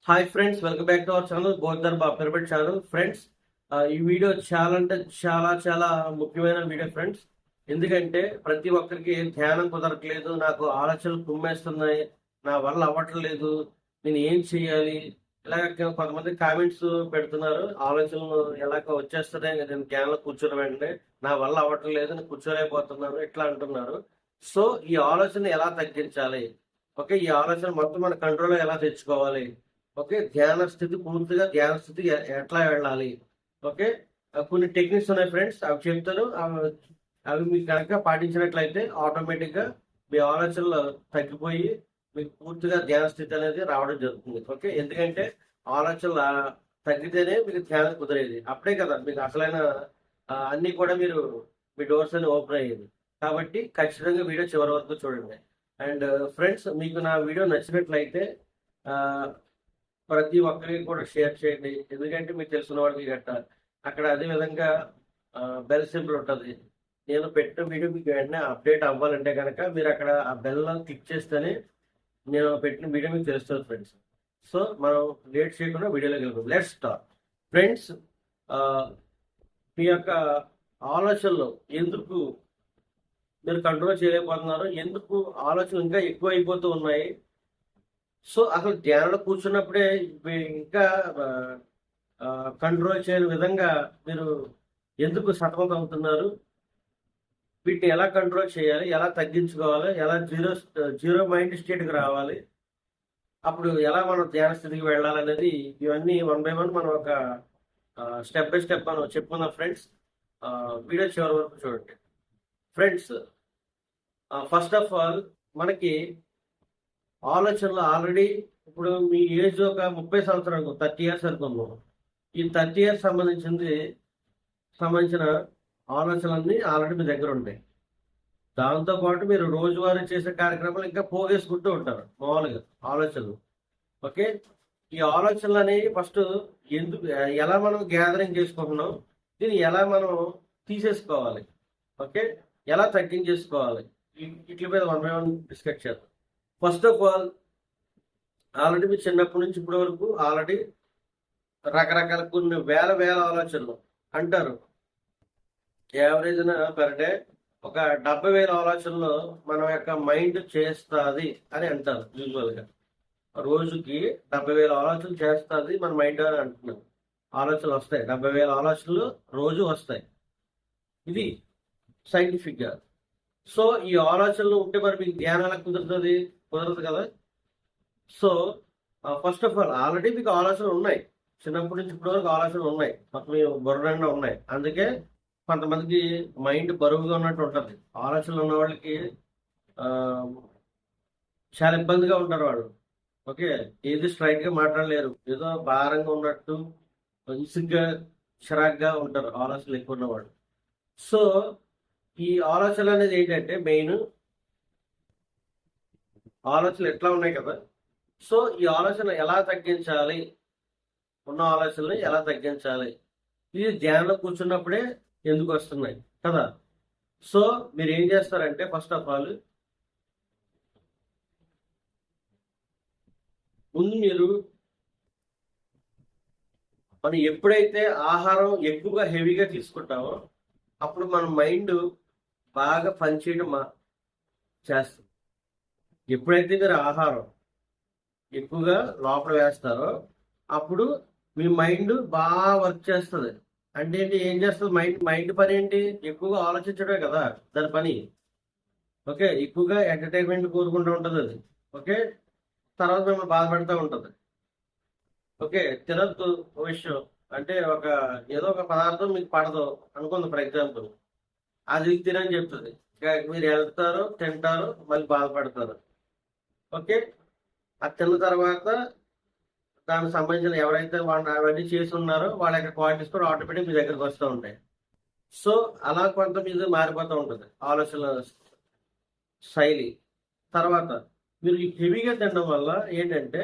Hi friends, welcome back to our channel గోదర్బా pyramid channel. Friends, ఈ video చాలా అంటే చాలా ముఖ్యమైన వీడియో ఫ్రెండ్స్. ఎందుకంటే ప్రతి ఒక్కరికి ధ్యానం కుదరట్లేదు, నాకు ఆలోచనలు కుమ్మేస్తున్నాయి, నా వల్ల అవ్వట్లేదు, నేను ఏం చేయాలి, ఇలాగ కొంతమంది కామెంట్స్ పెడుతున్నారు. ఆలోచనలు ఎలాగ వచ్చేస్తున్నాయి, నేను ధ్యానంలో కూర్చున్న వెంటనే నా వల్ల అవ్వట్లేదు, నేను కూర్చోలేకపోతున్నాను, ఇట్లా అంటున్నారు. సో ఈ ఆలోచన ఎలా తగ్గించాలి, ఓకే, ఈ ఆలోచన మొత్తం మన కంట్రోల్లో ఎలా తెచ్చుకోవాలి, ఓకే, ధ్యాన స్థితి పూర్తిగా ధ్యాన స్థితి ఎట్లా వెళ్ళాలి, ఓకే, కొన్ని టెక్నిక్స్ ఉన్నాయి ఫ్రెండ్స్, అవి చెప్తాను. అవి మీకు కనుక పాటించినట్లయితే ఆటోమేటిక్గా మీ ఆలోచనలు తగ్గిపోయి మీకు పూర్తిగా ధ్యాన స్థితి అనేది రావడం జరుగుతుంది. ఓకే, ఎందుకంటే ఆలోచనలు తగ్గితేనే మీకు ధ్యానం కుదిరేది. అప్పుడే కదా మీకు అసలైన అన్నీ కూడా మీ డోర్స్ అని ఓపెన్ అయ్యేది. కాబట్టి ఖచ్చితంగా వీడియో చివరి వరకు చూడండి. అండ్ ఫ్రెండ్స్, మీకు నా వీడియో నచ్చినట్లయితే ప్రతి ఒక్కరికి కూడా షేర్ చేయండి. ఎందుకంటే మీకు తెలిసిన వాళ్ళకి గట్ట అక్కడ అదే విధంగా బెల్ సింబల్ ఉంటుంది. నేను పెట్టిన వీడియో మీకు వెంటనే అప్డేట్ అవ్వాలంటే కనుక మీరు అక్కడ ఆ బెల్ క్లిక్ చేస్తేనే నేను పెట్టిన వీడియో మీకు తెలుస్తుంది ఫ్రెండ్స్. సో మనం లేట్ చేయకుండా వీడియోలోకి వెళ్దాం. Let's start. ఫ్రెండ్స్, మీ యొక్క ఆలోచనలు ఎందుకు మీరు కంట్రోల్ చేయలేకపోతున్నారు, ఎందుకు ఆలోచనలు ఇంకా ఎక్కువ అయిపోతూ ఉన్నాయి, సో అసలు ధ్యానంలో కూర్చున్నప్పుడే ఇంకా కంట్రోల్ చేయని విధంగా మీరు ఎందుకు సతమతం అవుతున్నారు, వీటిని ఎలా కంట్రోల్ చేయాలి, ఎలా తగ్గించుకోవాలి, ఎలా జీరో మైండ్ స్టేట్కి రావాలి, అప్పుడు ఎలా మనం ధ్యాన స్థితికి వెళ్ళాలనేది ఇవన్నీ వన్ బై వన్ మనం ఒక స్టెప్ బై స్టెప్ మనం చెప్పుకుందాం ఫ్రెండ్స్. వీడియో చివరి వరకు చూడండి. ఫ్రెండ్స్, ఫస్ట్ ఆఫ్ ఆల్ మనకి ఆలోచనలు ఆల్రెడీ ఇప్పుడు మీ ఏజ్ ఒక 30 సంవత్సరాలు, 30 ఇయర్స్ అనుకున్నాం. ఈ 30 ఇయర్స్ సంబంధించిన ఆలోచనలన్నీ ఆల్రెడీ మీ దగ్గర ఉంటాయి. దాంతోపాటు మీరు రోజువారీ చేసే కార్యక్రమాలు ఇంకా పోగేసుకుంటూ ఉంటారు మామూలుగా ఆలోచనలు. ఓకే, ఈ ఆలోచనలు అనేవి ఫస్ట్ ఎందుకు, ఎలా మనం గ్యాదరింగ్ చేసుకుంటున్నాం, దీన్ని ఎలా మనం తీసేసుకోవాలి, ఓకే, ఎలా తగ్గించేసుకోవాలి, వీటి మీద వన్ బై వన్ డిస్కస్ చేద్దాం. ఫస్ట్ ఆఫ్ ఆల్, ఆల్రెడీ మీరు చిన్నప్పటి నుంచి ఇప్పటి వరకు ఆల్రెడీ రకరకాల కొన్ని వేల ఆలోచనలు అంటారు. యావరేజ్ పర్ డే ఒక 70,000 ఆలోచనలు మన యొక్క మైండ్ చేస్తుంది అని అంటారు. యూజువల్గా రోజుకి 70,000 ఆలోచనలు చేస్తుంది మన మైండ్ అని అంటున్నారు. ఆలోచనలు వస్తాయి, 70,000 ఆలోచనలు రోజు వస్తాయి. ఇది సైంటిఫిక్గా. సో ఈ ఆలోచనలు ఉంటే మరి మీకు ధ్యానాలకు కుదరదు కదా. So first of all already మీకు ఆలోచనలు ఉన్నాయి, చిన్నప్పటి నుంచి ఇప్పటి వరకు ఆలోచనలు ఉన్నాయి, మొత్తం బుర్రగా ఉన్నాయి. అందుకే కొంతమందికి మైండ్ బరువుగా ఉన్నట్టు ఉంటుంది. ఆలోచనలు ఉన్న వాళ్ళకి చాలా ఇబ్బందిగా ఉంటారు వాళ్ళు. ఓకే, ఏది స్ట్రైట్గా మాట్లాడలేరు, ఏదో భారంగా ఉన్నట్టు ఇసుగ్గా చిరాగ్గా ఉంటారు ఆలోచనలు ఎక్కువ ఉన్నవాళ్ళు. సో ఈ ఆలోచనలు అనేది ఏంటంటే మెయిన్ ఆలోచనలు ఎట్లా ఉన్నాయి కదా. సో ఈ ఆలోచన ఎలా తగ్గించాలి, ఉన్న ఆలోచనలు ఎలా తగ్గించాలి, ఇది ధ్యానంలో కూర్చున్నప్పుడే ఎందుకు వస్తున్నాయి కదా. సో మీరు ఏం చేస్తారంటే ఫస్ట్ ఆఫ్ ఆల్ ముందు మనం ఎప్పుడైతే ఆహారం ఎక్కువగా హెవీగా తీసుకుంటామో అప్పుడు మన మైండ్ బాగా పనిచేయడం చేస్తుంది. ఎప్పుడైతే మీరు ఆహారం ఎక్కువగా లోపల వేస్తారో అప్పుడు మీ మైండ్ బాగా వర్క్ చేస్తుంది. అంటే ఏంటి, ఏం చేస్తుంది మైండ్ పని ఏంటి, ఎక్కువగా ఆలోచించడమే కదా దాని పని. ఓకే, ఎక్కువగా ఎంటర్టైన్మెంట్ కోరుకుంటూ ఉంటుంది అది. ఓకే, తర్వాత మిమ్మల్ని బాధపెడతా ఉంటుంది. ఓకే, తినద్దు విషయం అంటే ఏదో ఒక పదార్థం మీకు పడదు అనుకుంది ఫర్ ఎగ్జాంపుల్, అది తినని చెప్తుంది. మీరు వెళ్తారు, తింటారు, మళ్ళీ బాధపడతారు. ఓకే, అది తిన్న తర్వాత దానికి సంబంధించిన ఎవరైతే అవన్నీ చేసి ఉన్నారో వాళ్ళ యొక్క క్వాలిటీస్ కూడా ఆటోమేటిక్ మీ దగ్గరకు వస్తూ ఉంటాయి. సో అలా కొంత మీద మారిపోతూ ఉంటుంది ఆలోచన శైలి. తర్వాత మీరు హెవీగా తినడం వల్ల ఏంటంటే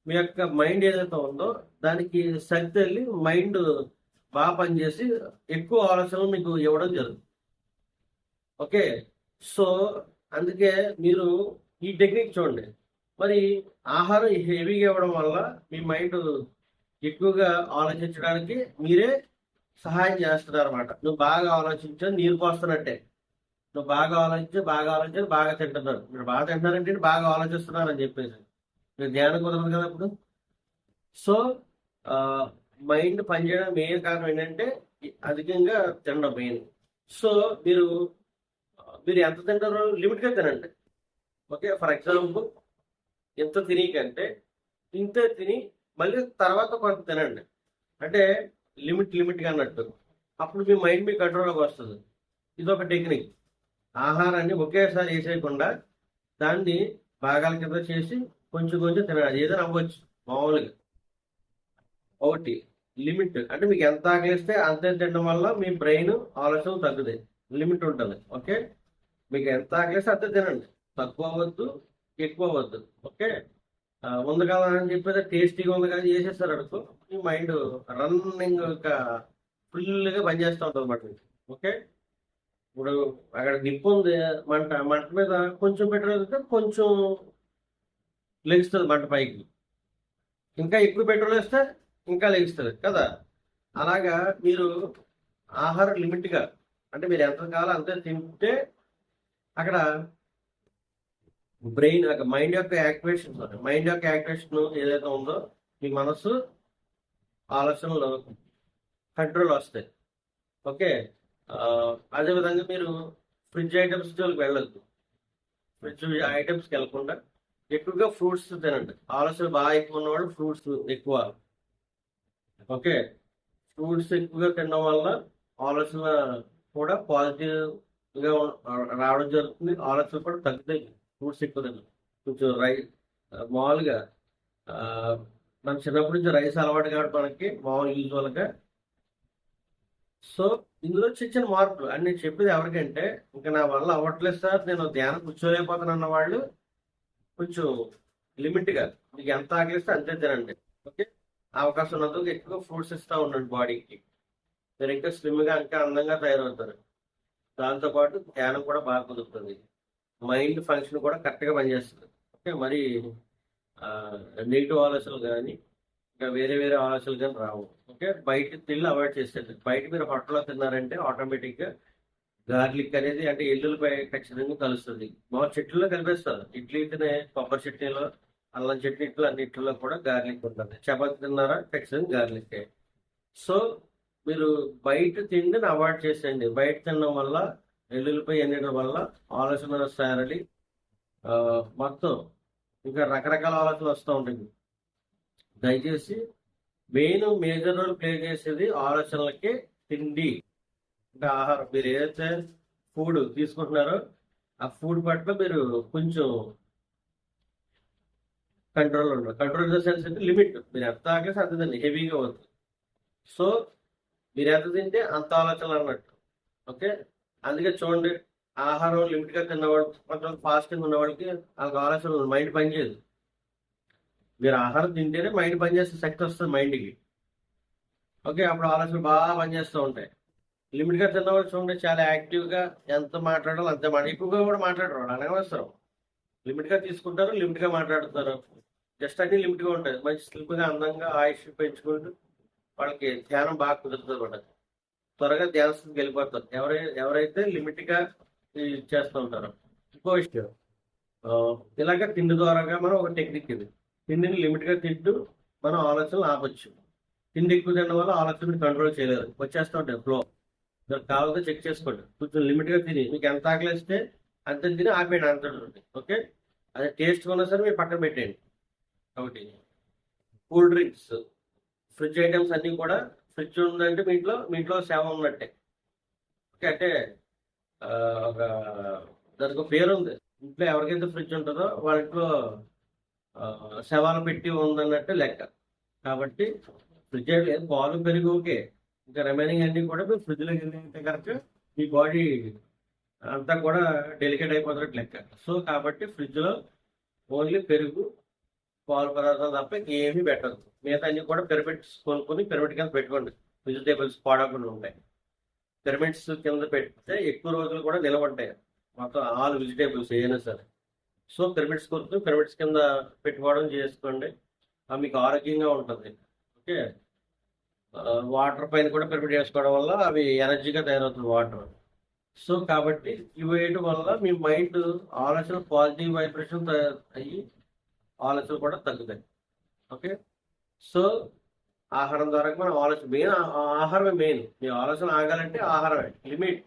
మీ యొక్క మైండ్ ఏదైతే ఉందో దానికి శక్తి వెళ్ళి మైండ్ బాగా పనిచేసి ఎక్కువ ఆలోచనలు మీకు ఇవ్వడం జరుగుతుంది. ఓకే, సో అందుకే మీరు ఈ టెక్నిక్ చూడండి. మరి ఆహారం హెవీగా ఇవ్వడం వల్ల మీ మైండ్ ఎక్కువగా ఆలోచించడానికి మీరే సహాయం చేస్తున్నారు అనమాట. నువ్వు బాగా ఆలోచించు, నీరు పోస్తున్నట్టే. నువ్వు బాగా ఆలోచించి బాగా తింటున్నారు. మీరు బాగా తింటున్నారంటే బాగా ఆలోచిస్తున్నారు అని చెప్పేసి మీరు ధ్యానం కుదరదు కదా అప్పుడు. సో మైండ్ పనిచేయడం మెయిన్ కారణం ఏంటంటే అధికంగా తినడం మెయిన్. సో మీరు మీరు ఎంత తింటారో లిమిట్గా తినండి. ఓకే, ఫర్ ఎగ్జాంపుల్ ఎంత తిని కంటే ఇంతే తిని మళ్ళీ తర్వాత కొంత తినండి. అంటే లిమిట్గా అన్నట్టు. అప్పుడు మీ మైండ్ మీ కంట్రోల్లోకి వస్తుంది. ఇది ఒక టెక్నిక్. ఆహారాన్ని ఒకేసారి వేసేయకుండా దాన్ని భాగాల కింద చేసి కొంచెం కొంచెం తినాలి. ఏదైనా అవ్వచ్చు మామూలుగా. ఒకటి లిమిట్, అంటే మీకు ఎంత ఆకలిస్తే అంతే తినడం వల్ల మీ బ్రెయిన్ ఆలోచన తగ్గుతుంది. లిమిట్ ఉంటుంది. ఓకే, మీకు ఎంత ఆకలిస్తే అంతే తినండి. తక్కువ అవ్వద్దు, ఎక్కువ అవ్వద్దు. ఓకే, ఉంది కదా అని చెప్పేసి టేస్టీగా ఉంది కదా చేసేస్తారు అనుకో, మీ మైండ్ రన్నింగ్ ఫుల్గా పనిచేస్తూ ఉంటుంది అన్నమాట. ఓకే, ఇప్పుడు అక్కడ నిప్పు ఉంది, మంట మీద కొంచెం పెట్రోల్ కొంచెం లెగుస్తుంది మంట పైకి. ఇంకా ఎక్కువ పెట్రోల్ వేస్తే ఇంకా లెగుస్తుంది కదా. అలాగా మీరు ఆహారం లిమిట్గా, అంటే మీరు ఎంత కాలం అంతే తింటే అక్కడ బ్రెయిన్ మైండ్ యొక్క యాక్టివేషన్ ఏదైతే ఉందో మీ మనసు ఆలోచనలు కంట్రోల్ వస్తాయి. ఓకే, అదేవిధంగా మీరు ఫ్రిడ్జ్ ఐటమ్స్ జోలికి వెళ్ళద్దు. ఫ్రిడ్జ్ ఐటమ్స్కి వెళ్ళకుండా ఎక్కువగా ఫ్రూట్స్ తినండి. ఆలోచన బాగా ఎక్కువ ఉన్నవాళ్ళు ఫ్రూట్స్ ఎక్కువ. ఓకే, ఫ్రూట్స్ ఎక్కువగా తినడం వల్ల ఆలోచన కూడా పాజిటివ్గా రావడం జరుగుతుంది. ఆలోచన కూడా తగ్గుతాయి ఫ్రూట్స్ ఎక్కువ తినడం. కొంచెం మామూలుగా మన చిన్నప్పటి నుంచి రైస్ అలవాటు కాబట్టి మనకి మామూలు యూజువల్గా. సో ఇందులో చిన్న చిన్న మార్పులు అని నేను చెప్పేది ఎవరికంటే, ఇంకా నా వల్ల అవ్వట్లేదు సార్, నేను ధ్యానం కూర్చోలేకపోతాను అన్న వాళ్ళు కొంచెం లిమిట్గా మీకు ఎంత ఆకలిస్తే అంతే తినండి. ఓకే, అవకాశం ఉన్నందుకు ఎక్కువ ఫ్రూట్స్ ఇస్తూ ఉండండి బాడీకి. మీరు ఇంకా స్లిమ్గా ఇంకా అందంగా తయారవుతారు. దాంతోపాటు ధ్యానం కూడా బాగా కుదురుతుంది. మైండ్ ఫంక్షన్ కూడా కరెక్ట్గా పనిచేస్తుంది. ఓకే, మరి నెగిటివ్ ఆలోచనలు కానీ ఇంకా వేరే ఆలోచనలు కానీ రావు. ఓకే, బయట తిల్లు అవాయిడ్ చేసేది. బయట మీరు హోటల్లో తిన్నారంటే ఆటోమేటిక్గా గార్లిక్ అనేది, అంటే ఎల్లుల్లిపై ఖచ్చితంగా కలుస్తుంది. మా చెట్లలో కలిపేస్తారు. ఇడ్లీ తినే కొబ్బరి చట్నీలో, అల్లం చట్నీలో, అన్నింటిలో కూడా గార్లిక్ ఉంటుంది. చపాతి తిన్నారా ఖచ్చితంగా గార్లిక్. సో మీరు బయట తిండిని అవాయిడ్ చేసేయండి. బయట తినడం వల్ల ఎల్లుల్లిపై ఎన్నడం వల్ల ఆలోచన సారలి మొత్తం ఇంకా రకరకాల ఆలోచనలు వస్తూ ఉంటాయి. దయచేసి మేజర్ రోల్ ప్లే చేసేది ఆలోచనలకి తిండి, ఇంకా ఆహారం. మీరు ఏదైతే ఫుడ్ తీసుకుంటున్నారో ఆ ఫుడ్ పట్ల మీరు కొంచెం కంట్రోల్ ఉండదు. కంట్రోల్ ఇన్ ద సెన్స్ అంటే లిమిట్. మీరు ఎంత ఆకలిస్తే అంత తిండి, హెవీగా అవుతుంది. సో మీరు ఎంత తింటే అంత ఆలోచనలు అన్నట్టు. ఓకే, అందుకే చూడండి, ఆహారం లిమిట్గా తిన్నవాడు, కొంచెం ఫాస్టింగ్ ఉన్నవాడికి వాళ్ళకి ఆలోచన మైండ్ పనిచేయదు. మీరు ఆహారం తింటేనే మైండ్ పనిచేస్తే శక్తి వస్తుంది మైండ్కి. ఓకే, అప్పుడు ఆలోచనలు బాగా పనిచేస్తూ ఉంటాయి. లిమిట్గా తిన్నవాడు చూడండి, చాలా యాక్టివ్గా ఎంత మాట్లాడాలో అంతే ఎక్కువగా కూడా మాట్లాడరు. అనవసరం. లిమిట్గా తీసుకుంటారు, లిమిట్గా మాట్లాడుతారు. జస్ట్ అన్ని లిమిట్గా ఉంటుంది. మంచి స్లిప్గా అందంగా ఆయుష్ పెంచుకుంటూ వాళ్ళకి ధ్యానం బాగా కుదురుతుంది అన్నమాట. త్వరగా ధ్యాన స్థితికి వెళ్ళిపోతారు ఎవరైతే లిమిట్గా చేస్తూ ఉంటారో. ఇంకో విషయం, ఇలాగ తిండి ద్వారాగా మనం ఒక టెక్నిక్ ఇది. తిండిని లిమిట్గా తింటూ మనం ఆలోచనలు ఆపచ్చు. తిండి ఎక్కువ తినడం వల్ల ఆలోచనని కంట్రోల్ చేయలేరు, వచ్చేస్తూ ఉంటాయి ఫ్లో. మీరు కావాలంటే చెక్ చేసుకోండి. కొంచెం లిమిట్గా తిని మీకు ఎంత ఆకలిస్తే అంత తిని ఆపేయండి అంత. ఓకే, అదే టేస్ట్ ఉన్నా సరే మీరు పక్కన పెట్టేయండి. ఒకటి కూల్ డ్రింక్స్, ఫ్రిడ్జ్ ఐటమ్స్ అన్నీ కూడా, ఫ్రిడ్జ్ ఉందంటే మీ ఇంట్లో సేవ ఉన్నట్టే. ఓకే, అంటే ఒక దానికి ఒక పేరు ఉంది. ఇంట్లో ఎవరికైతే ఫ్రిడ్జ్ ఉంటుందో వాళ్ళ ఇంట్లో శవాలు పెట్టి ఉందన్నట్టు లెక్క. కాబట్టి ఫ్రిడ్జ్ లేదు, పాలు పెరుగు ఓకే, ఇంకా రిమైనింగ్ అన్ని కూడా మీరు ఫ్రిడ్జ్లో వెళ్ళితే కనుక మీ బాడీ అంతా కూడా డెలికేట్ అయిపోతున్నట్టు లెక్క. సో కాబట్టి ఫ్రిడ్జ్లో ఓన్లీ పెరుగు, పాలు పదార్థాలు తప్ప ఏమీ పెట్టదు. మిగతా అన్ని కూడా పిరమిడ్స్ కొనుక్కొని పిరమిడ్ కింద పెట్టుకోండి. వెజిటేబుల్స్ పాడకుండా ఉంటాయి. పిరమిడ్స్ కింద పెడితే ఎక్కువ రోజులు కూడా నిలబడతాయి మొత్తం ఆల్ వెజిటేబుల్స్ ఏదైనా సరే. సో పిరమిడ్స్ గుర్తు పిరమిడ్స్ కింద పెట్టుకోవడం చేసుకోండి, అవి మీకు ఆరోగ్యంగా ఉంటుంది. ఓకే. వాటర్ పైన కూడా పిరమిడ్ చేసుకోవడం వల్ల అవి ఎనర్జీగా తయారవుతుంది వాటర్. సో కాబట్టి ఇవి వేయడం వల్ల మీ మైండ్ ఆలోచన పాజిటివ్ వైబ్రేషన్ అయ్యి ఆలోచనలు కూడా తగ్గుతాయి. ఓకే. సో ఆహారం ద్వారా మనం ఆలోచన మెయిన్ ఆహారమే మెయిన్. మీ ఆలోచన ఆగాలంటే ఆహారమే లిమిట్.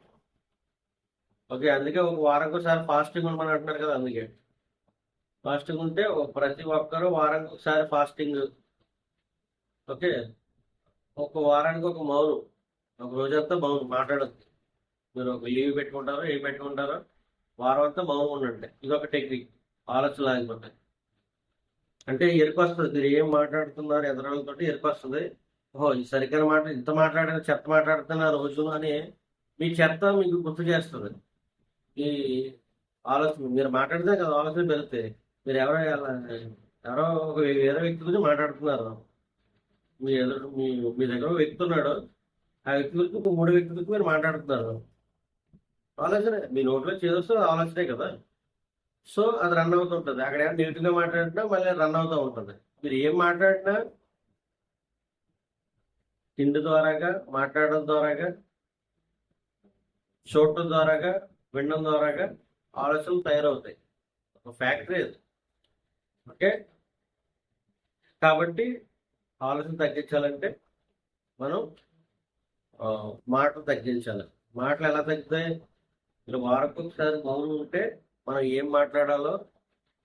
ఓకే. అందుకే ఒక వారానికి ఒకసారి ఫాస్టింగ్ ఉండమని అంటున్నారు కదా, అందుకే ఫాస్టింగ్ ఉంటే ప్రతి ఒక్కరు వారానికి ఒకసారి ఫాస్టింగ్. ఓకే. ఒక వారానికి ఒక మౌనం, ఒక రోజంతా మౌనం మాట్లాడద్దు. మీరు ఒక లీవ్ పెట్టుకుంటారో ఏం పెట్టుకుంటారో వారం అంతా మౌనం ఉండండి. ఇదొక టెక్నిక్. ఆలోచన ఆగిపోతాయి. అంటే ఎరుకు వస్తుంది, మీరు ఏం మాట్లాడుతున్నారు ఎదురాళ్ళతో ఎరుకు వస్తుంది. ఓహో ఈ సరిగ్గా ఇంత మాట్లాడిన చెత్త మాట్లాడుతున్న రోజు అని మీ చెత్త మీకు గుర్తు చేస్తుంది. ఈ ఆలోచన మీరు మాట్లాడితే కదా ఆలోచన పెరుగుతాయి. మీరు ఎవరో ఒక వేరే వ్యక్తి గురించి మాట్లాడుతున్నారు, మీ ఎదురు మీ దగ్గర వ్యక్తి ఉన్నాడు, ఆ వ్యక్తి గురించి ఒక 3 వ్యక్తి గురించి మీరు మాట్లాడుతున్నారు. ఆలోచన మీ నోట్లో చేదొస్తే ఆలోచనే కదా. సో అది రన్ అవుతూ ఉంటుంది. అక్కడ ఏమైనా నెగిటివ్గా మాట్లాడినా మళ్ళీ రన్ అవుతూ ఉంటుంది. మీరు ఏం మాట్లాడినా తిండి ద్వారాగా, మాట్లాడడం ద్వారాగా, చూడటం ద్వారాగా, వినడం ద్వారాగా ఆలోచనలు తయారవుతాయి. ఒక ఫ్యాక్టరీ అది. ఓకే. కాబట్టి ఆలోచన తగ్గించాలంటే మనం మాటలు తగ్గించాలి. మాటలు ఎలా తగ్గుతాయి? మీరు వారానికి ఒకసారి మౌనం ఉంటే మనం ఏం మాట్లాడాలో,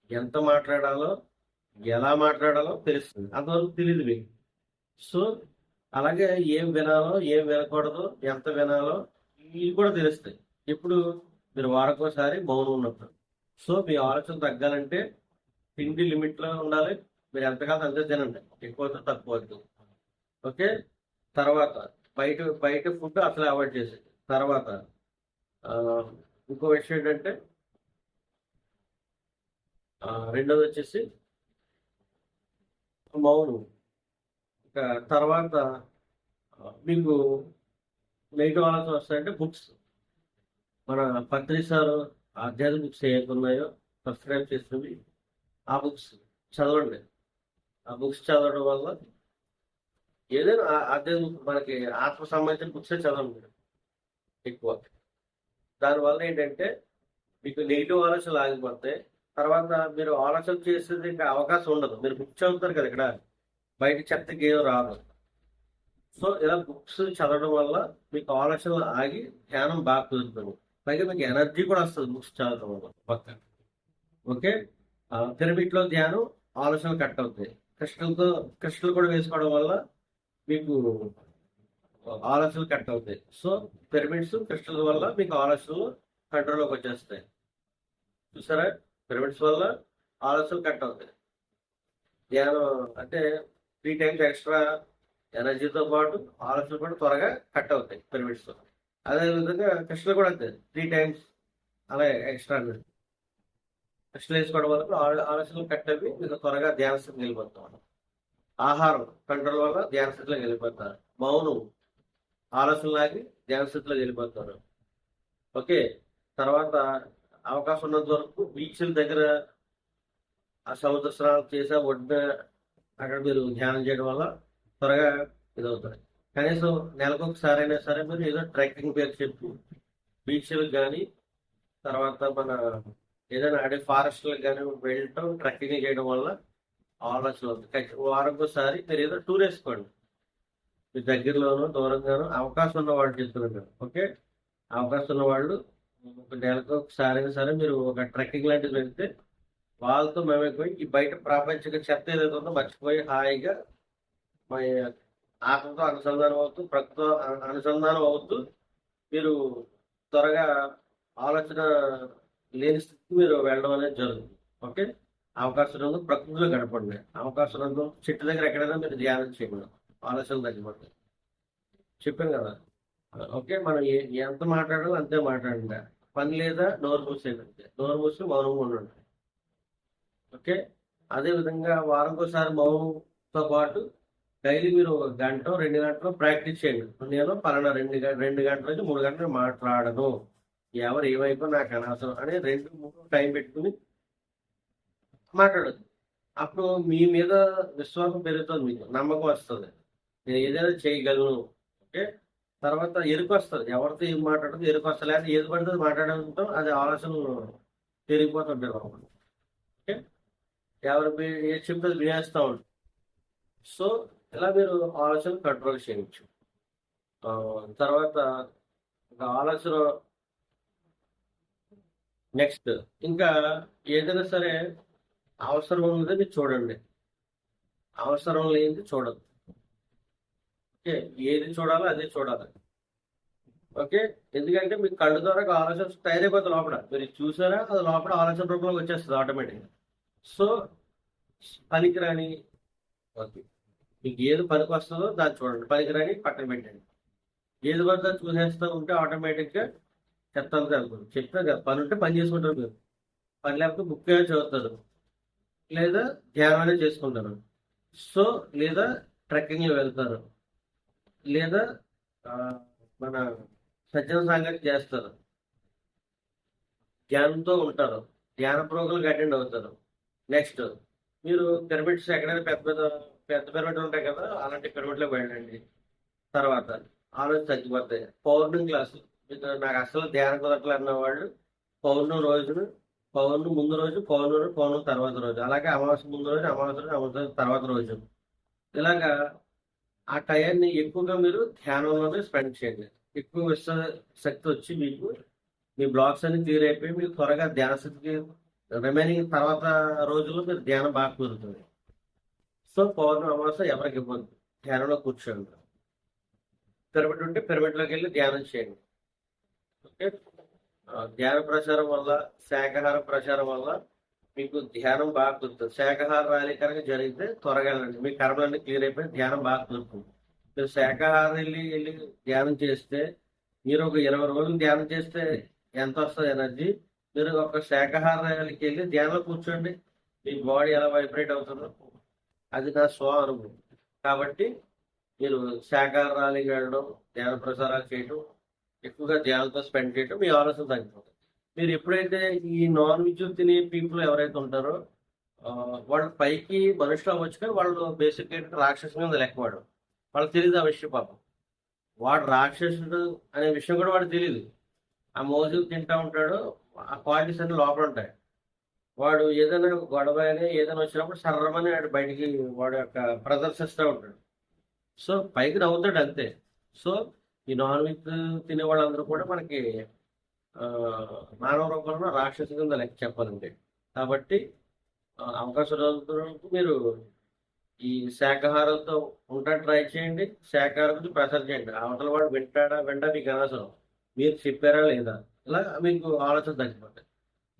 ఎంత మాట్లాడాలో, ఎలా మాట్లాడాలో తెలుస్తుంది. అంతవరకు తెలియదు మీకు. సో అలాగే ఏం వినాలో, ఏం వినకూడదు, ఎంత వినాలో ఇవి కూడా తెలుస్తాయి. ఇప్పుడు మీరు వారానికోసారి మౌనం ఉన్నప్పుడు. సో మీ ఆలోచన తగ్గాలంటే తిండి లిమిట్లో ఉండాలి. మీరు ఎంత కాదు అంతే తినండి, ఎక్కువ తక్కువ వద్దు. ఓకే. తర్వాత బయట బయట ఫుడ్ అసలు అవాయిడ్ చేసేది. తర్వాత ఇంకో విషయం ఏంటంటే రెండోది వచ్చేసి మౌనం. తర్వాత మీకు నెగిటివ్ ఆలోచన వస్తాయంటే బుక్స్. మన పత్రి సార్ ఆధ్యాత్మిక బుక్స్ ఏవైతే ఉన్నాయో సబ్స్క్రైబ్ చేసినవి, ఆ బుక్స్ చదవండి. ఆ బుక్స్ చదవడం వల్ల ఏదైనా ఆధ్యాత్మిక మనకి ఆత్మ సంబంధించిన బుక్సే చదవండి ఎక్కువ. దానివల్ల ఏంటంటే మీకు నెగిటివ్ ఆలోచనలు ఆగిపోతాయి. తర్వాత మీరు ఆలోచన చేసేది ఇంకా అవకాశం ఉండదు. మీరు బుక్ చదువుతారు కదా, ఇక్కడ బయట చెత్తకి ఏదో రాదు. సో ఇలా బుక్స్ చదవడం వల్ల మీకు ఆలోచనలు ఆగి ధ్యానం బాగా కుదురుతుంది. పైగా మీకు ఎనర్జీ కూడా వస్తుంది బుక్స్ చదవడం వల్ల పక్క. ఓకే. పిరమిడ్లో ధ్యానం ఆలోచనలు కట్ అవుతాయి. క్రిస్టల్ కూడా వేసుకోవడం వల్ల మీకు ఆలోచనలు కట్ అవుతాయి. సో పిరమిడ్స్ క్రిస్టల్స్ వల్ల మీకు ఆలోచనలు కంట్రోల్లోకి వచ్చేస్తాయి. చూసారా, పిరమిడ్స్ వల్ల ఆలోచనలు కట్ అవుతాయి. ధ్యానం అంటే 3 times ఎక్స్ట్రా ఎనర్జీతో పాటు ఆలోచనలు కూడా త్వరగా కట్ అవుతాయి పిరమిడ్స్. అదేవిధంగా క్రిస్టల్ కూడా అంతే, 3 times అలా ఎక్స్ట్రా క్రిస్టల్ వేసుకోవడం వల్ల ఆలోచనలు కట్ అవి మీకు త్వరగా ధ్యాన స్థితికి వెళ్ళిపోతాం. ఆహారం కంట్రోల్ వల్ల ధ్యాన స్థితిలోకి వెళ్ళిపోతారు. మౌనం ఆలోచనలాగి ధ్యాన స్థితిలోకి వెళ్ళిపోతారు. ఓకే. తర్వాత అవకాశం ఉన్నంత వరకు బీచ్ల దగ్గర ఆ సముద్ర స్నానం చేసే ఒడ్డున అక్కడ మీరు ధ్యానం చేయడం వల్ల త్వరగా ఇదవుతారు. కనీసం నెలకు ఒకసారి అయినా సరే మీరు ఏదో ట్రెక్కింగ్ పేరు చెప్పి బీచ్లకు కానీ, తర్వాత మన ఏదైనా అడే ఫారెస్ట్లకు కానీ వెళ్ళటం, ట్రెక్కింగ్ చేయడం వల్ల ఆలోచన అవుతుంది. వారానికి ఒకసారి మీరు ఏదో టూర్ వేసుకోండి. మీ దగ్గరలోనూ దూరంగానూ అవకాశం ఉన్న వాళ్ళు చెప్తున్నారు. ఓకే. అవకాశం ఉన్న వాళ్ళు ఒక నెలకు ఒకసారి అయినా సరే మీరు ఒక ట్రెక్కింగ్ లాంటిది వెళ్తే వాళ్ళతో మేమైపోయి ఈ బయట ప్రాపంచిక చెత్త ఏదైతే ఉందో మర్చిపోయి హాయిగా మా ఆత్మతో అనుసంధానం అవుతూ, ప్రకృతితో అనుసంధానం అవుతూ మీరు త్వరగా ఆలోచన లేని స్థితికి మీరు వెళ్ళడం అనేది జరుగుతుంది. ఓకే. అవకాశం రంగు ప్రకృతిలో గడపండి. అవకాశం రంగు చెట్టు దగ్గర ఎక్కడైనా మీరు ధ్యానం చేయకూడదు, ఆలోచనలు తగ్గిపోతాయి. చెప్పాను కదా. ఓకే. మనం ఎంత మాట్లాడాలో అంతే మాట్లాడండి. పని లేదా నోరు మూసేయండి, నోరు మూసి మౌనంగా ఉండండి. ఓకే. అదేవిధంగా వారంకోసారి మౌనంతో పాటు డైలీ మీరు 1 గంట 2 గంటలు ప్రాక్టీస్ చేయండి. నేను పలానా 2 గంటల నుంచి 3 గంటలు మాట్లాడను, ఎవరు ఏమైపో నాకు అనవసరం అని 2-3 టైం పెట్టుకుని మాట్లాడొద్దు. అప్పుడు మీ మీద విశ్వాసం పెరుగుతుంది, మీకు నమ్మకం వస్తుంది, నేను ఏదైనా చేయగలను. ఓకే. తర్వాత ఎరుకొస్తుంది, ఎవరితో ఏం మాట్లాడదు ఎరుకొస్తుంది, లేకపోతే ఏది పడితే అది మాట్లాడడంతో అది ఆలోచనలు పెరిగిపోతుంటాయి లోపల. ఓకే. ఎవరు ఏది చెప్తే అది వినేస్తూ ఉంటారు. సో ఇలా మీరు ఆలోచన కంట్రోల్ చేయవచ్చు. తర్వాత ఒక ఆలోచన నెక్స్ట్ ఇంకా ఏదైనా సరే అవసరం ఉన్నది మీరు చూడండి, అవసరం లేనిది చూడదు. ఓకే. ఏది చూడాలో అదే చూడాలి. ఓకే. ఎందుకంటే మీకు కళ్ళు ద్వారా ఆలోచన తయారైపోతుంది లోపల, మీరు చూసారా అది లోపల ఆలోచన రూపంలోకి వచ్చేస్తుంది ఆటోమేటిక్గా. సో పనికిరాని ఓకే, మీకు ఏది పనికి వస్తుందో దాన్ని చూడండి, పనికిరాని పక్కన పెట్టండి. ఏది పడితే చూసేస్తూ ఉంటే ఆటోమేటిక్గా చెత్తంతా వెళ్తుంది. చెప్తే కదా, పని ఉంటే పని చేసుకుంటారు మీరు, పని లేకపోతే బుక్ చదువుతారు, లేదా ధ్యానం చేసుకుంటారు. సో లేదా ట్రెక్కింగ్ వెళ్తారు, లేదా మన సజ్జన సాంగత్యం చేస్తారు, ధ్యానంతో ఉంటారు, ధ్యాన ప్రోగ్రాంకి అటెండ్ అవుతారు. నెక్స్ట్ మీరు పిరమిడ్స్ ఎక్కడైనా పెద్ద పెద్ద పెద్ద పిరమిడ్లు ఉంటాయి కదా, అలాంటి పిరమిడ్లో వెళ్ళండి. తర్వాత ఆలోచన తగ్గిపోతాయి. పౌర్ణమి క్లాసు, నాకు అసలు ధ్యానం కుదరట్లేదు అన్న వాళ్ళు పౌర్ణమి రోజున, పౌర్ణమి ముందు రోజు, పౌర్ణమి తర్వాత రోజు, అలాగే అమావాస్య ముందు రోజు, అమావాస్య తర్వాత రోజు, ఇలాగా ఆ టైంని ఎక్కువగా మీరు ధ్యానంలోనే స్పెండ్ చేయండి. ఎక్కువ శక్తి వచ్చి మీకు మీ బ్లాక్స్ అన్ని క్లియర్ అయిపోయి మీకు త్వరగా ధ్యాన స్థితికి రిమైనింగ్ తర్వాత రోజుల్లో మీరు ధ్యానం బాగా కుదురుతుంది. సో పౌర్ణమి అమావాస్య ఎవరికి ఇవ్వద్దు, ధ్యానంలో కూర్చోండి. పిరమిడ్ ఉంటే పిరమిడ్లోకి వెళ్ళి ధ్యానం చేయండి. ఓకే. ధ్యాన ప్రచారం వల్ల, శాకాహార ప్రచారం వల్ల మీకు ధ్యానం బాగా కుదురుతుంది. శాకాహార ర్యాలీ కనుక జరిగితే త్వరగా వెళ్ళండి, మీ కర్మలన్నీ క్లియర్ అయిపోయి ధ్యానం బాగా కుదురుతుంది. మీరు శాకాహారం వెళ్ళి ధ్యానం చేస్తే, మీరు ఒక 20 రోజులు ధ్యానం చేస్తే ఎంత వస్తుంది ఎనర్జీ, మీరు ఒక శాకాహారానికి వెళ్ళి ధ్యానంలో కూర్చోండి, మీ బాడీ ఎలా వైబ్రేట్ అవుతుందో అది నా స్వ అనుభవం. కాబట్టి మీరు శాకాహారాలకి వెళ్ళడం, ధ్యాన ప్రసారాలు చేయడం, ఎక్కువగా ధ్యానంతో స్పెండ్ చేయడం, మీ ఆలోచన తగ్గిపోతుంది. మీరు ఎప్పుడైతే ఈ నాన్ వెజ్ తినే పీపుల్ ఎవరైతే ఉంటారో వాళ్ళ పైకి మనుషులు అవ్వచ్చు, కానీ వాళ్ళు బేసిక్ ఏంటంటే రాక్షసు మీద లెక్కవాడు, వాళ్ళకి తెలియదు ఆ విషయం. పాపం వాడు రాక్షసుడు అనే విషయం కూడా వాడు తెలియదు. ఆ మోజు తింటా ఉంటాడు, ఆ క్వాలిటీస్ అన్ని లోపల ఉంటాయి. వాడు ఏదైనా గొడవ అని ఏదైనా వచ్చినప్పుడు సర్రమని వాడు బయటికి వాడు యొక్క ప్రదర్శిస్తూ ఉంటాడు. సో పైకి నవ్వుతాడు అంతే. సో ఈ నాన్ వెజ్ తినే వాళ్ళందరూ కూడా మనకి మానవ రూపంలో రాక్షసు కింద లెక్క చెప్పాలంటే. కాబట్టి అవకాశం రోజులకు మీరు ఈ శాకాహారంతో ఉంటా ట్రై చేయండి, శాకాహారం ప్రచారం చేయండి. అవతల వాడు వింటా మీకు అనవసరం, మీరు చెప్పారా లేదా, ఇలా మీకు ఆలోచన తగ్గిపోతాయి.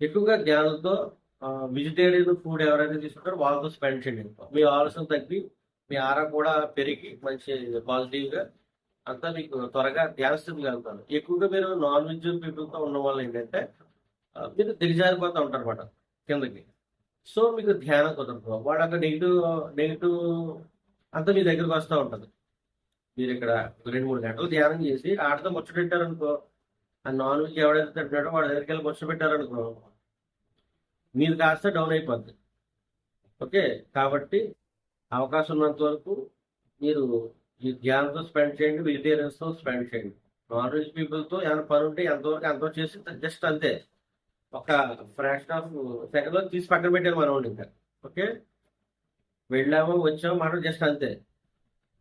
ఎక్కువగా ధ్యానంతో వెజిటేరియన్ ఫుడ్ ఎవరైతే తీసుకుంటారో వాళ్ళతో స్పెండ్ చేయండి. మీ ఆలోచన తగ్గి మీ ఆరా కూడా పెరిగి మంచి పాజిటివ్గా అంతా మీకు త్వరగా ధ్యాన స్థితికి వెళ్తారు. ఎక్కువగా మీరు నాన్ వెజ్ పీపుల్తో ఉన్న వాళ్ళు ఏంటంటే మీరు దిగజారిపోతూ ఉంటారు అన్నమాట కిందకి. సో మీకు ధ్యానం కుదరదు, వాడు అక్కడ నెగిటివ్ అంతా మీ దగ్గరకు వస్తూ ఉంటుంది. మీరు ఇక్కడ 2-3 గంటలు ధ్యానం చేసి ఆటతో ముచ్చటెట్టారనుకో, ఆ నాన్ వెజ్ ఎవడైతే తింటాడో వాడి దగ్గరికి వెళ్ళి ముచ్చటెట్టారనుకో, మీరు కాస్త డౌన్ అయిపోద్ది. ఓకే. కాబట్టి అవకాశం ఉన్నంత వరకు మీరు ఈ ధ్యానంతో స్పెండ్ చేయండి, వెజిటేరియన్స్తో స్పెండ్ చేయండి. నాన్ వెజ్ పీపుల్తో ఏమైనా పని ఉంటే ఎంతవరకు ఎంతో చేసి జస్ట్ అంతే, ఒక ఫ్రాక్షన్ ఆఫ్ సెకండ్లో తీసి పక్కన పెట్టారు మనం ఇంకా. ఓకే. వెళ్ళామో వచ్చామో మనం జస్ట్ అంతే.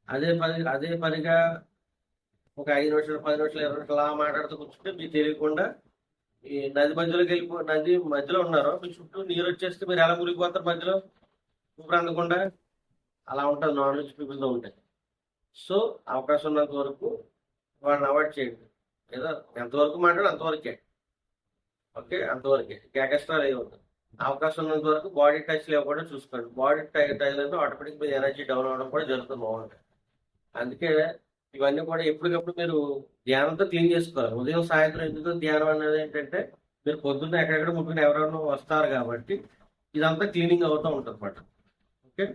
అదే పనిగా ఒక 5 నిమిషాలు 10 నిమిషాలు 20 నిమిషాలు అలా మాట్లాడుతూ కూర్చుంటే మీకు తెలియకుండా ఈ నది మధ్యలోకి నది మధ్యలో ఉన్నారు, మీ చుట్టూ నీరు వచ్చేస్తే మీరు ఎలా మునిగిపోతారు మధ్యలో ఊపిరి అందకుండా. అలా ఉంటుంది నాన్ వెజ్ పీపుల్తో ఉంటాయి. సో అవకాశం ఉన్నంత వరకు వాడిని అవాయిడ్ చేయండి, లేదా ఎంతవరకు మాట్లాడు అంతవరకే. ఓకే. అంతవరకే, ఎక్స్ట్రా లేదు. అవకాశం ఉన్నంత వరకు బాడీ టచ్ లేకుండా చూసుకోండి. బాడీ టచ్ అయితే ఆటోమేటిక్ మీ ఎనర్జీ డౌన్ అవ్వడం కూడా జరుగుతుంది బాగుంటుంది. అందుకే ఇవన్నీ కూడా ఎప్పటికప్పుడు మీరు ధ్యానంతో క్లీన్ చేసుకోవాలి. ఉదయం సాయంత్రం ఎందుకు ధ్యానం అనేది ఏంటంటే, మీరు పొద్దున్న ఎక్కడెక్కడ ముట్టుకుని ఎవరైనా వస్తారు కాబట్టి ఇదంతా క్లీనింగ్ అవుతూ ఉంటుంది అన్నమాట. ఓకే.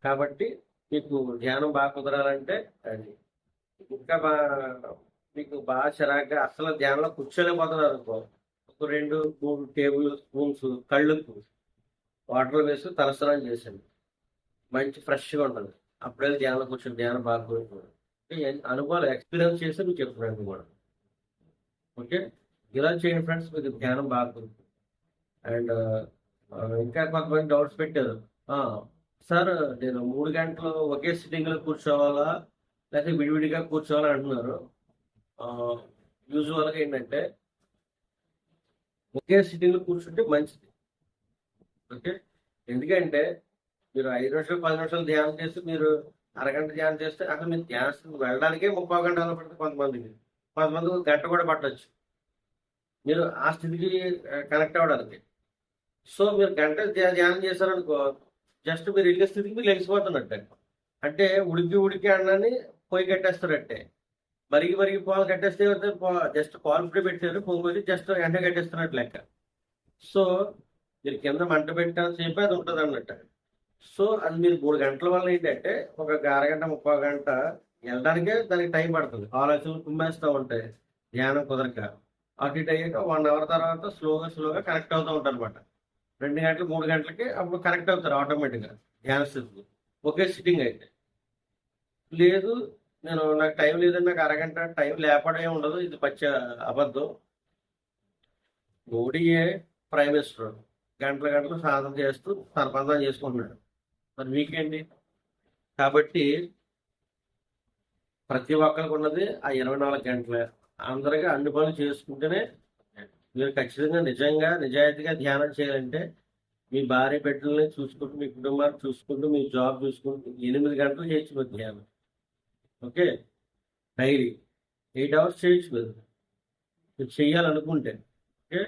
కాబట్టి మీకు ధ్యానం బాగా కుదరాలంటే అది ఇంకా మీకు బాగా చిరాగ్గా అసలు ధ్యానంలో కూర్చోలేకపోతున్నారు అనుకో, ఒక 2-3 టేబుల్ స్పూన్స్ కళ్ళుకు వాటర్లో వేసి తలస్నానం చేశాను. మంచి ఫ్రెష్గా ఉంటుంది. అప్పుడే ధ్యానం కూర్చొని ధ్యానం బాగా కోరుకున్నాను. అనుభవాలు ఎక్స్పీరియన్స్ చేస్తే మీకు చెప్తున్నాను కూడా. ఓకే, ఇలా చేయండి ఫ్రెండ్స్, మీకు ధ్యానం బాగా కుదురుతుంది. అండ్ ఇంకా కొంతమంది డౌట్స్ పెట్టారు. ఆ, సార్ నేను 3 గంటలు ఒకే సిట్టింగ్లో కూర్చోవాలా లేకపోతే విడివిడిగా కూర్చోవాలా అంటున్నారు. యూజువల్గా ఏంటంటే ఒకే సిట్టింగ్లో కూర్చుంటే మంచిది. ఓకే, ఎందుకంటే మీరు 5 నిమిషాలు 10 నిమిషాలు ధ్యానం చేస్తే మీరు అరగంట ధ్యానం చేస్తే అక్కడ మీరు ధ్యానం వెళ్ళడానికే 30 గంటలు పడుతుంది కొంతమందికి. కొంతమందికి 1 గంట కూడా పట్టవచ్చు మీరు ఆ స్థితికి కనెక్ట్ అవ్వడానికి. సో మీరు గంట ధ్యానం చేశారనుకో, జస్ట్ మీరు వెళ్ళే స్థితికి మీరు లెగిసిపోతున్నట్టే. అంటే ఉడికి ఉడికి అన్నాన్ని పొయ్యి కట్టేస్తారంటే, మరిగి మరిగి పాలు కట్టేస్తే జస్ట్ పాలు ఇప్పుడే పెట్టారు, పొంగొచ్చి జస్ట్ ఎండ కట్టేస్తున్నట్టు లెక్క. సో మీరు కింద మంట పెట్టినంత సేపు అది ఉంటుంది అన్నట్టు. సో అది మీరు 3 గంటల వల్ల ఏంటంటే ఒక అరగంట 30 గంట వెళ్ళడానికే దానికి టైం పడుతుంది. ఆలోచనలు కుమ్మేస్తూ ఉంటాయి ధ్యానం కుదరక. అటు ఇటు అయ్యాక 1 అవర్ తర్వాత స్లోగా కనెక్ట్ అవుతూ ఉంటారు అనమాట. 2 గంటలు 3 గంటలకి అప్పుడు కనెక్ట్ అవుతారు ఆటోమేటిక్గా ధ్యాన స్థితికి, ఒకే సిట్టింగ్ అయితే. లేదు నాకు టైం లేదని, నాకు అరగంట టైం లేపడే ఉండదు, ఇది అబద్ధం. మోడీయే ప్రైమ్ మినిస్టర్ గంటలు సాధన చేస్తూ తన పని చేసుకుంటున్నాడు. మరి మీకేంటి? కాబట్టి ప్రతి ఒక్కరికి ఉన్నది ఆ 24 గంటలే. అందరికీ అన్ని పనులు చేసుకుంటేనే మీరు ఖచ్చితంగా నిజంగా నిజాయితీగా ధ్యానం చేయాలంటే మీ భార్య బిడ్డల్ని చూసుకుంటూ, మీ కుటుంబాన్ని చూసుకుంటూ, మీ జాబ్ చూసుకుంటూ 8 గంటలు చేయొచ్చు మీరు ధ్యానం. ఓకే, డైలీ 8 అవర్స్ చేయొచ్చు మీరు చేయాలనుకుంటే. ఓకే,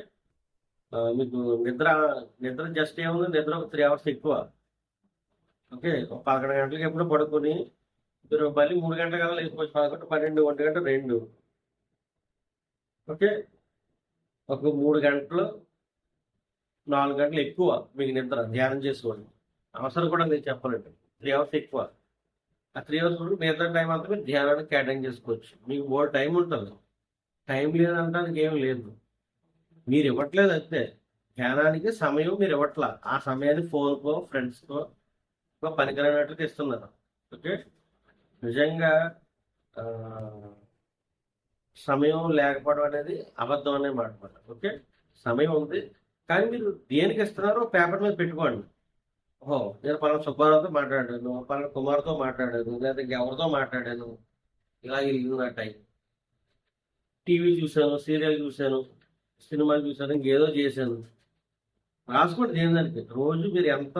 మీకు నిద్ర జస్ట్ ఏముంది, నిద్ర ఒక 3 అవర్స్ ఎక్కువ. ఓకే, 11 గంటలకి ఎప్పుడు పడుకొని మీరు మళ్ళీ 3 గంటల కల్లా లేకపోవచ్చు. 11, 12, 1 గంట 2. ఓకే, ఒక 3 గంటలు 4 గంటలు ఎక్కువ మీకు నిద్ర ధ్యానం చేసుకోండి. అవసరం కూడా నేను చెప్పాలంటే 3 అవర్స్ ఎక్కువ. ఆ 3 అవర్స్ కూడా మిగతా టైం అంతా మీరు ధ్యానానికి కేటాయింగ్ చేసుకోవచ్చు. మీకు బోర్డు టైం ఉంటుంది. టైం లేదంటానికి ఏం లేదు, మీరు ఇవ్వట్లేదు అంతే. ధ్యానానికి సమయం మీరు ఇవ్వట్లా. ఆ సమయాన్ని ఫోన్కో ఫ్రెండ్స్కో పనికిరానట్లుగా ఇస్తున్నారు. ఓకే, నిజంగా సమయం లేకపోవడం అనేది అబద్ధం అనే మాట. ఓకే, సమయం ఉంది, కానీ మీరు దేనికి ఇస్తున్నారో పేపర్ మీద పెట్టుకోండి. ఓహో, నేను పలానా సుబ్బారావుతో మాట్లాడాను, పలానా కుమార్తో మాట్లాడాను, లేదా ఇంకెవరితో మాట్లాడాను, ఇలా వెళ్ళింది నా టైం. టీవీ చూశాను, సీరియల్ చూశాను, సినిమాలు చూశాను, ఇంకేదో చేశాను. రాసుకోండి దేనిదానికి. రోజు మీరు ఎంత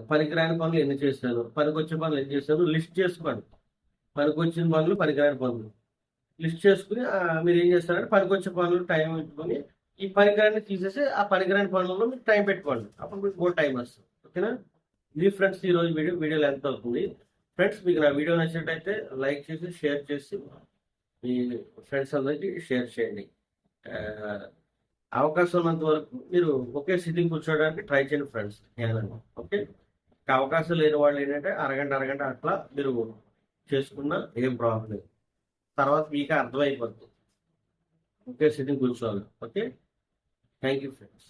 పనికిరాని పనులు ఎన్ని చేశాను, పనికొచ్చే పనులు ఎన్ని చేశాను లిస్ట్ చేసుకోండి. పనికొచ్చిన పనులు, పనికిరాని పనులు లిస్ట్ చేసుకుని మీరు ఏం చేస్తారంటే పనికొచ్చే పనులు టైం పెట్టుకొని ఈ పనికిరాన్ని తీసేసి ఆ పనికిరాని పనుల్లో మీరు టైం పెట్టుకోండి. అప్పుడు మీకు కూడా టైం వస్తుంది. ఓకేనా? ఇది ఫ్రెండ్స్ ఈరోజు వీడియో లెంత్ అవుతుంది. ఫ్రెండ్స్, మీకు నా వీడియో నచ్చినట్టయితే లైక్ చేసి షేర్ చేసి మీ ఫ్రెండ్స్ అందరికీ షేర్ చేయండి. అవకాశం ఉన్నంత వరకు మీరు ఒకే సిట్టింగ్ కూర్చోవడానికి ట్రై చేయండి ఫ్రెండ్స్ ధ్యానంగా. ఓకే, అవకాశం లేని వాళ్ళు ఏంటంటే అరగంట అట్లా మీరు చేసుకున్నా ఏం ప్రాబ్లం లేదు. తర్వాత మీకు అర్థమైపోతుంది ఒకే సిట్టింగ్ కూర్చోవాలి. Okay, thank you friends.